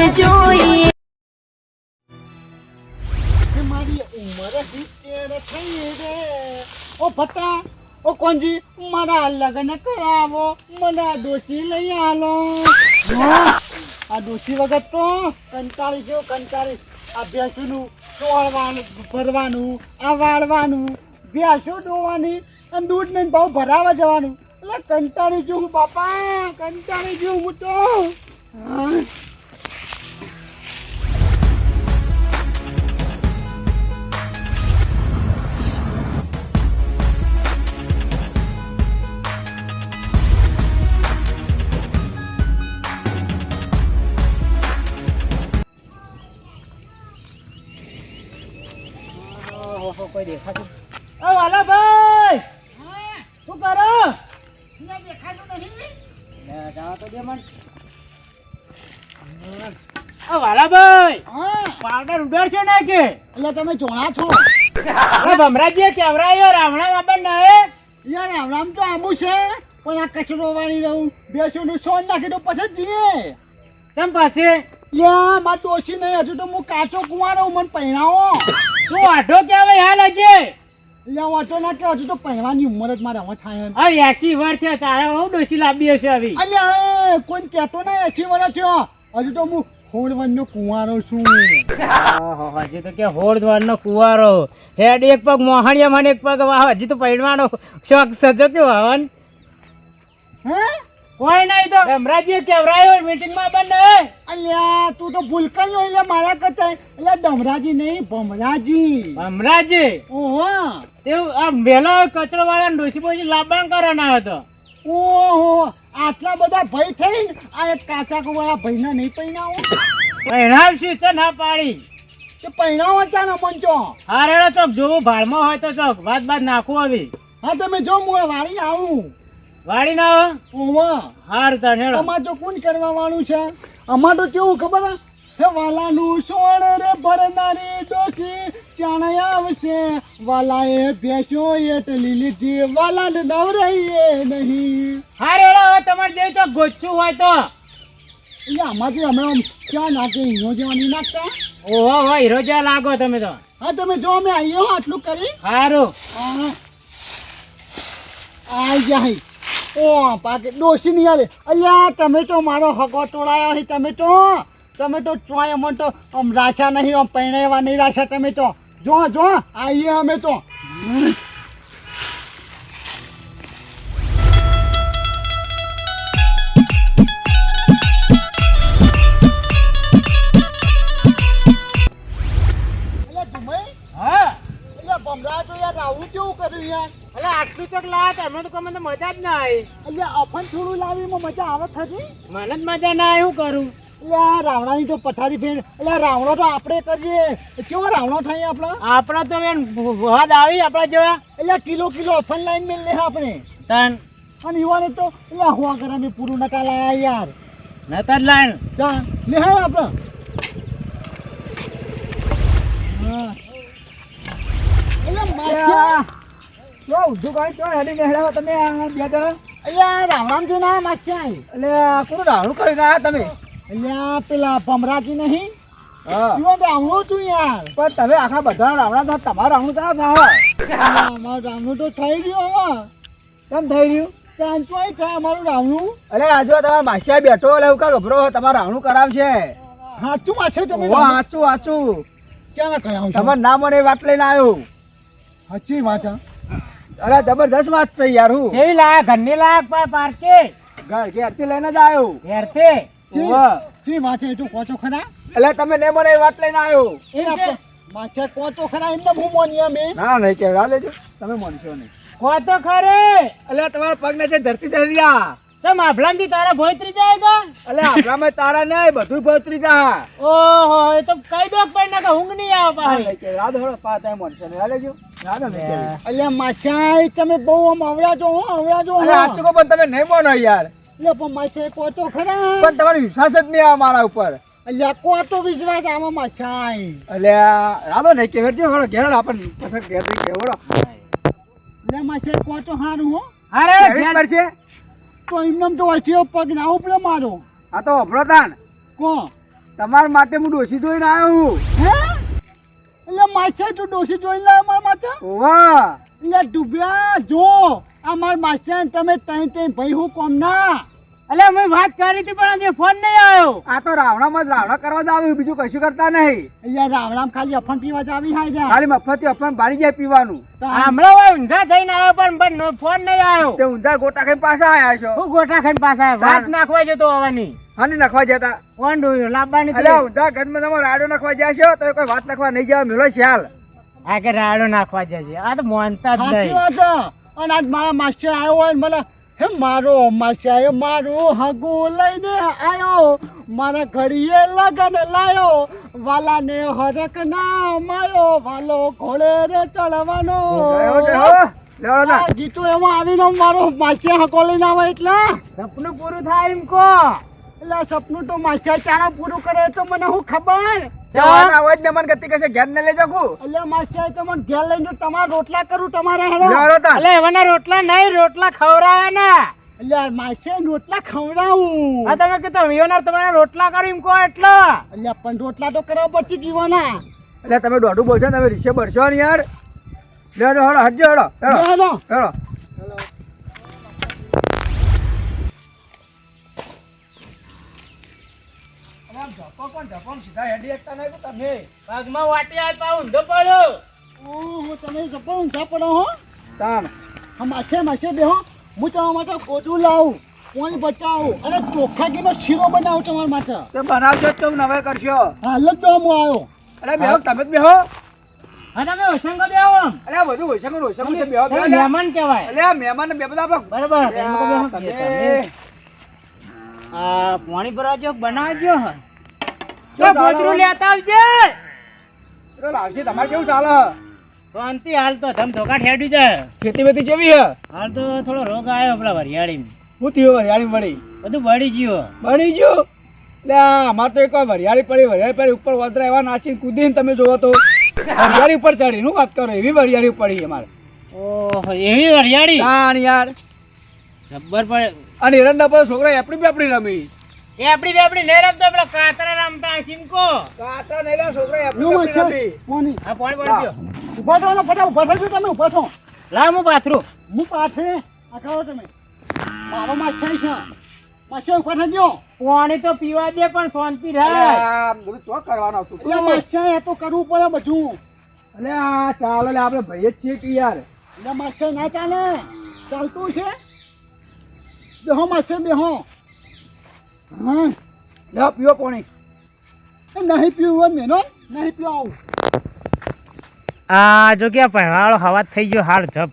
જોઈએ મારી ઉંમર 70 થઈ રે ઓ ભટ્ટા ઓ કોણજી મારા લગ્ન કરાવો મને આ ડોશી લઈ આલો આ ડોશી વગર તો કંટાળી ગયો કંટાળી આ ભેંસનું ચોળવાનું ભરવાનું આ વાળવાનું ભેંસો ડોવાની અને દૂધ ને બહુ ભરાવા જવાનું એટલે કંટાળી ગયો હું બાપા કંટાળી ગયો હું તો હા. કોઈ દેખાતું ઓ વાલા ભાઈ શું કરો દેખાતું નહીં લે જાવ તો દે મન ઓ વાલા ભાઈ હા પાવડર ઉડાડશો ને કે એટલે તમે જોણા છો અરે ભમરાજી કેવરાયો રાવણા બાબા નહે યાર આમ તો આબુ છે પણ આ કચરો વાળી રહું બેસું સોન નાખી દો પછી જીએ ચમ પાસે યા માર દોશી નહીં હજુ તો હું કાચો કુંવારો મને પહેરાવો તું આઢો કેવાય હાલ હજે યા વાંચો ના કે હજુ તો પહેરવાની ઉંમર જ મારે હવે થાય હવે 80 વર્ષ છે ચારે હું ડોસી લાવી હશે આવી અલ્યા કોઈ કહેતો નહીં 80 વર્ષ થયો હજુ તો હું હોળવનનો કુંવારો છું હજી તો કે હોળદ્વાર નો કુવારો હેડ એક પગ મોહણિયા મને એક પગ વાહ હજી તો પહેરવાનો શોખ સજો કેવો હવન હે કોઈ નહીં તો ભમરાજી કેવરાયો મીટિંગ માં બંધ અલ્યા તું તો ભૂલકા જો એટલે મારા કરતા એટલે ડમરાજી નહીં ભમરાજી ભમરાજી ઓહો તેવું આ વેલો કચરો વાળા ડોસી બોસી લાબાણ કરવાના હતો ઓહો આટલા બધા ભય થઈને આ એક કાચા કુવાળા ભાઈના નહીં પહેરાવો પહેરાવશું છે ના પાડી તે પહેરાવો ચાનો મંચો હારેડો ચોક જોવું ભાડમાં હોય તો ચોક વાત બાત નાખવું આવી હા તમે જો હું વાળી આવું વાડી ના ઓહો હાર તને હેડો અમાર તો કોણ કરવા વાળું છે અમાર તો કેવું ખબર હે વાલાનું સોણ રે ભરનારી ડોસી ચાણે આવશે વાલાએ ભેંસો એટલી લીધી વાલાને નવરાઈએ નહીં હારેડો હવે તમારે જે ચોક ગોચું હોય તો એટલે આમાંથી અમે ક્યાં નાખે હીરો જેવા નહીં નાખતા ઓહો હો હીરો જ્યાં લાગો તમે તો હા તમે જો અમે આવીએ આટલું કરી હારું હા આઈ જાય ઓ પાકે ડોસી નહીં આવે અલ્યા તમે તો મારો હકો તોડાયો છે તમે તો ચોય અમને તો આમ રાશા નહીં આમ પહેણાવા નહીં રાશા તમે તો જો આવીએ અમે તો હા ભમરા તો યાર આવું કેવું કર્યું યાર અલે આટલું ચોક લાયા તમે તો મને મજા જ ના આવી અલ્યા અફન થોડું લાવીમાં મજા આવે ખરી મને જ મજા ના આવી શું કરું અલ્યા રાવણાની તો પથારી ફેર અલ્યા રાવણો તો આપણે કરીએ કેવો રાવણો થાય આપણા તો બેન વાત આવી આપણા જેવા અલ્યા કિલો અફન લાઈન મેલ લે આપણે તન અને યુવાને તો અલ્યા હુઆ કરામી પૂરું નકા લાયા યાર નતર લાઈન જા લે હે આપણે હા અલ્યા માછા જો ઉધું કાઈ તો હેડી નેહડાવા તમે આ બે તો અલ્યા રાવણામજી ના માછા એટલે કોણ રાવણું કરીને આયા તમે અલ્યા પેલા ભમરાજી નહીં હા યુવાન રાવણો છું યાર પણ તમે આખા બધા રાવણા તો તમારા રાવણું તો ના અમારું રાવણું તો થઈ રહ્યું હવે કેમ થઈ રહ્યું ચાંચવાય થાય અમારું રાવણું અરે આજુ તમારા માસિયા બેઠો એટલે એવું કા ગભરો તમારા રાવણું કરાવશે સાચું માછે તમે સાચું ક્યાં કરાવું તમારે ના મને વાત લઈને આવ્યો સાચી વાત અરે જબરદસ્ત વાત છે યાર હું જેવી લાયા ઘરની લાયક પાર્કે ઘેરથી લઈને જ આવ્યો ઘેરથી ચી વાત છે તું કોચો ખરા એટલે તમે ને મને વાત લઈને આવ્યો માછે કોચો ખરા એમને હું મોની અમે ના નહીં કેવડા લેજો તમે મોનશો નહીં કોતો ખરે એટલે તમારા પગ ને છે ધરતી ધરિયા ચમ આભલામથી તારા ભોયત્રી જાય તો એટલે આભલામાં તારા નહીં બધું ભોયત્રી જા ઓહો એ તો કઈ દો પણ ના કે ઊંઘ નહીં આવે પાહી કે યાદ હોળો પાતા મોનશો ને લેજો યાદ ને અલ્યા માછાઈ તમે બહુ આમ આવડા જો અરે આચું કો પણ તમે નહીં મોનો યાર લે પણ માછે કોચો ખરા પણ તમારો વિશ્વાસ જ નહીં આવે મારા ઉપર અલ્યા કોતો વિશ્વાસ આવે માછાઈ અલ્યા રાબો નહીં કે વેરજો હોળો ઘેર આપણ પસંદ ઘેર કેવડો લે માછે કોતો હારું હો અરે ઘેર પડશે તો એમને તો વાંચ્યો પગ ના ઉપડે મારો આ તો અભરોતાન કો તમારા માટે હું ડોશી જોઈને આવ્યો હે એટલે માસ્ટર તું ડોશી જોઈ લે મારા માટે વાહ એટલે ડૂબ્યા જો અમાર માસ્ટર તમે તઈ ભાઈ હું કોમ ના અલે અમે વાત કરી હતી પણ આજે ફોન નહીં આવ્યો આ તો રાવણામાં જ રાવણા કરવા જ આવ્યું બીજું કશું કરતા નહીં એટલે રાવણામ ખાલી અફણ પીવા જ આવી હાય જા ખાલી મફત અફણ બાળી જાય પીવાનું હમણાં હોય ઊંધા થઈને આવ્યો પણ ફોન નહીં આવ્યો તે ઊંધા ગોટા ખાઈને પાછા આયા છો હું ગોઠા ખાઈને પાછા આવ્યો વાત નાખવા જતો આવવાની હાની નખવા જતા કોણ ડોયું લાવવાની અલે ઊંધા ઘરમાં તમે રાડો નખવા જાય છો તો કોઈ વાત નખવા નહીં જાવ મેલો શ્યાલ આ કે રાડો નાખવા જશે આ તો મોનતા જ સાચી નહીં વાત છે અને આજ મારા માસ્ટર આવ્યો હોય ને મને હે મારો માસ્ટર મારું હગું લઈને આવ્યો મારા ઘડીએ લગન લાયો વાલાને હરક ના માયો વાલો ઘોડે રે ચડવાનો આ ગીતો એમાં આવીને મારો માસ્ટર હકો લઈને આવે એટલે સપનું પૂરું થાય એમ કો એટલે સપનું તો માસ્ટર ચાણા પૂરું કરે તો મને શું ખબર જવાન અવાજ ને મન ગતિ કશે ઘેર ને લઈ જાકુ એટલે માસ્ટર તો મને ઘેર લઈને તમારા રોટલા કરું તમારે હેરો લેવડો તા અલે એવાના રોટલા નહીં રોટલા ખવડાવવાના એટલે માસ્ટર રોટલા ખવડાવું આ તમે કીધું વિયોના તમારા રોટલા કરી એમ કો એટલે એટલે પણ રોટલા તો કરવા પડશે જીવાના એટલે તમે દોઢું બોલશો ને તમે રીસે બરશો ને યાર લેડો હળો હટજો હળો હેડો હેલો હેડો પગમાં વાટી આય પાઉં ઊંધો પડ્યો ઓહો તમે જપો ઊંધા પડો હો તાન માસે બેહો હું તમારા માટે ગોદું લાવું પાણી બચાવું અને ચોખ્ખા ઘીનો શીરો બનાવું તમારા માટે તે બનાવશો તો નવે કરશો હાલ જ બેહો હું આવ્યો અરે બેહો તમે જ બેહો હા તમે હોશંગો બેહો આમ અરે બધું હોઈશંગ છે બેહો તમે બેહો મહેમાન કહેવાય અરે આ મહેમાન બે બધા આપણે બરાબર એમ કો બેહો તમે આ પાણી ભરાજો બનાવજો જો ગોદરું લેતા આવજે તો લાવશે તમારે કેવું ચાલે શાંતિ હાલ તો ધમ ધોકા ઠેડ્યું છે ખેતી બેતી કેવી હે હાલ તો થોડો રોગ આવ્યો પેલા વરિયાળીમાં હું થયું વરિયાળી પડી બધું બળી ગયું બની ગયું એટલે અમારે તો એક વાર વરિયાળી પડી ઉપર વાદરા એવા નાચીને કૂદીને તમે જોવો તો વરિયાળી ઉપર ચડી શું વાત કરો એવી વરિયાળી પડી અમારે ઓહો એવી વરિયાળી તાણ યાર જબ્બર પડે અને એરંડા પર છોકરા એપડી રમી એ આપડી નહીં રમતા પેલા કાતરા રમતા સિમકો કાતા નહીં લા છોકરા નો એપડી માસ્ટર રમી પાણી આ પાણી પડી ગયો ઉભા થો ને ફટા ઉભા થજો તમે ઉભા થો લાવ હું પાથરું હું પાછે આ ખાઓ તમે મારો માસ્ટર છે માસ્ટર ઉભા થજો પાણી તો પીવા દે પણ શાંતિ રહે આ બધું ચોક કરવાનું હતું એટલે માસ્ટર એ તો કરવું પડે બધું અલે આ ચાલો લે આપણે ભાઈ જ છીએ કે યાર એટલે માસ્ટર ના ચાલે ચાલતું છે બેહો માસ્ટર બેહો હા લે પીવો પાણી એ નહીં પીવું મેનો નહીં પીવું આ જો કે પહેવાળો હવા થઈ ગયો હાલ જપ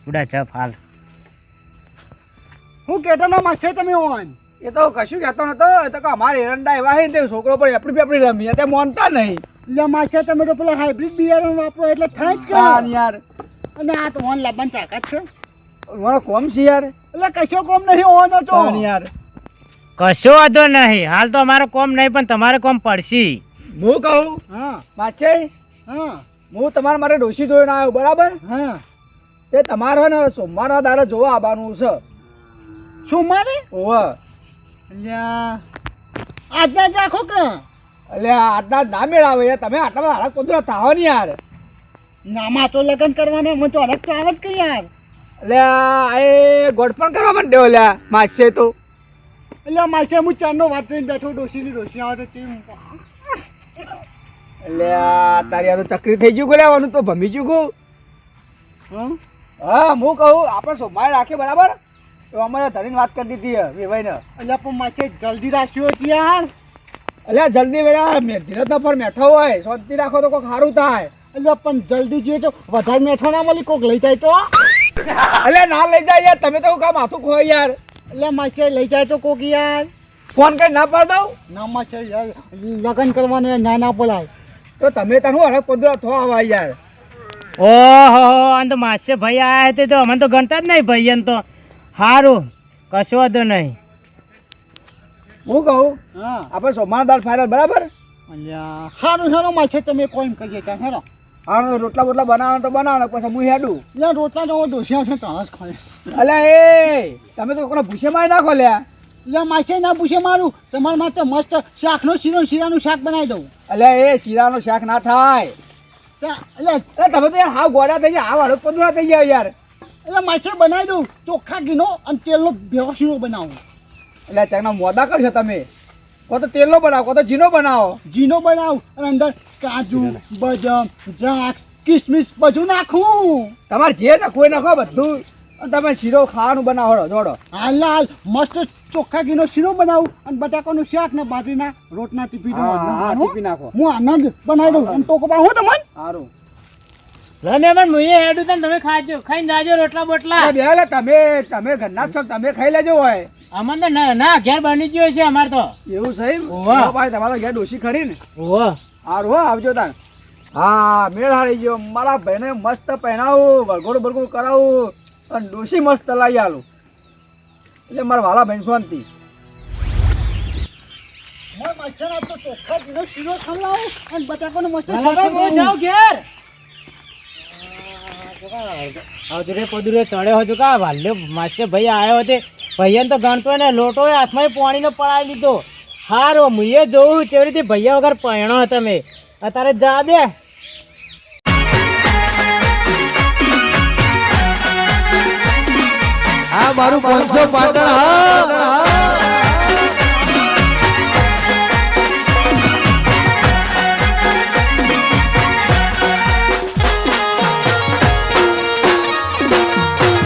ઉડા જપ હાલ હું કહેતો ના માસ્ટર તમે ઓન એ તો કશું કહેતો નતો એ તો કે અમારે એરંડા એવા હે તે છોકરો પર એપડી રમી તે મોનતા નહીં એટલે માસ્ટર તમે તો પેલા હાઇબ્રિડ બિયારણ વાપરો એટલે થાય જ તાણ કે યાર અને આ તો ઓન લાવવાની તાકાત છે મારો કોમ છે યાર એટલે કશો કોમ નહીં ઓનો તો તાણ યાર કશો વાંધો નહીં હાલ તો અમારો કોમ નહીં પણ તમારે કોમ પડશે હું કહું હા માછે હા હું તમારા માટે ડોશી જોઈને આવ્યો બરાબર હા તે તમારે ને સોમવારના દાડે જોવા આવવાનું છે શું મારે ઓવે અલ્યા આજના જ રાખો કે એટલે આજના ના મેળાવે યાર તમે આટલા બધા હાલત કુદરત થાવો ને યાર નામાં તો લગ્ન કરવાને મને તો અલગ તો આવે જ કે યાર એટલે આ એ ગોઠપણ કરવા માંડ્યો લ્યા માછે તો એટલે માસ્ટર હું ચારનો વાત કરીને બેઠો ડોશી આવે તો ચીમ એટલે આ તારી આ તો ચકરી થઈ ગયું લેવાનું તો ભમી ગયું હા હા હું કહું આપણે સોમવારે રાખીએ બરાબર તો અમારે ધરીને વાત કરી દીધી વેવાઈને એટલે પણ માસ્ટર જલ્દી રાખ્યો છે યાર એટલે જલ્દી વેલા ધીરજના પર બેઠો હોય શાંતિ રાખો તો કોઈ સારું થાય એટલે પણ જલ્દી જોઈએ તો વધારે મેઠો ના મળી કોક લઈ જાય તો એટલે ના લઈ જાય યાર તમે તો કામ માથું ખોય યાર એટલે માસ્ટર લઈ જાય તો કોક યાર ફોન કરી ના પાડ દઉં ના માસ્ટર યાર લગ્ન કરવાને ના ના બોલાય તો તમે તને અલગ પંદર થો આવા યાર ઓહો આમ તો માસે ભાઈ આયા તે તો અમને તો ગણતા જ નહીં ભાઈ એમ તો સારું કશો વાંધો નહીં હું કહું હા આપણે સોમવાર દાળ ફાઇનલ બરાબર અલ્યા સારું સારું માસ્ટર તમે કોઈ કહીએ ત્યાં હેરો હા રોટલા બોટલા બનાવવાનું તો બનાવો પછી હું હેડું એટલે રોટલા તો ડોસી આવશે ત્યાં જ ખાય અલે એ તમે તો કોને ભૂસે મારી નાખો લ્યા યા માસે ના પૂછે મારું તમારા માટે મસ્ત શાકનો શીરાનું શાક બનાવી દઉં. અલ્યા એ શીરાનું શાક ના થાય. એટલે તમે તો યાર હાવ ગોડા થઈ ગયા, હાવ હળદ પંદરા થઈ ગયા યાર. એટલે માસે બનાવી દઉં ચોખ્ખા ઘીનો અને તેલનો ભેગો શીરો બનાવું. એટલે ચાકના મોદા કરશો તમે, કો તો તેલનો બનાવો, કો તો જીનો બનાવો. જીનો બનાવું અને અંદર કાજુ બદામ દ્રાક્ષ કિસમિસ બધું નાખું. તમારે જે નાખવું એ નાખો બધું, અને તમે શીરો ખાવાનું બનાવો જોડો. હાલ મસ્ત ચોખ્ખા ઘીનો શીરો બનાવું અને બટાકાનું શાક ને બાજરીના રોટના ટીપી દઉં. હા, ટીપી નાખો. હું આનંદ બનાવી દઉં અને ટોકો પાડું તમને. સારું. લે મેમન મુએ હેડું તને તમે ખાજો, ખાઈને જાજો રોટલા બોટલા. બે લે તમે ઘરના જ છો, તમે ખાઈ લેજો હોય. અમન તો ના ઘેર બની ગયો છે અમાર તો. એવું છે એમ? ઓવા. હા ભાઈ, તમારે ઘેર ડોશી ખરી ને? ઓહો સારું હો, આવજો તાર. હા, મેળ હારી ગયો. મારા ભાઈને મસ્ત પહેરાવું, વરઘોડું બરઘોડું કરાવું અને ડોશી મસ્ત લાવી આલું, એટલે મારા વાલા ભાઈ શાંતિ. મારા માછાના તો ચોખ્ખા ઘીનો શીરો ખવડાવું અને બટાકાનું મસ્ત શાક ભાઈ હું જાઉં બનાવું. ઘેર. આવતું પદુરે ચડ્યો હજુ કા વાલ્યો માસે ભાઈ આવ્યો તે ભાઈ તો ગણતો ને લોટો હાથમાં પાણીનો પડાવી લીધો. હારો મુએ જોઉં કેવી રીતે ભૈયા વગર પહેણો તમે અત્યારે જા દે. આ મારું 500 પાટણ હા.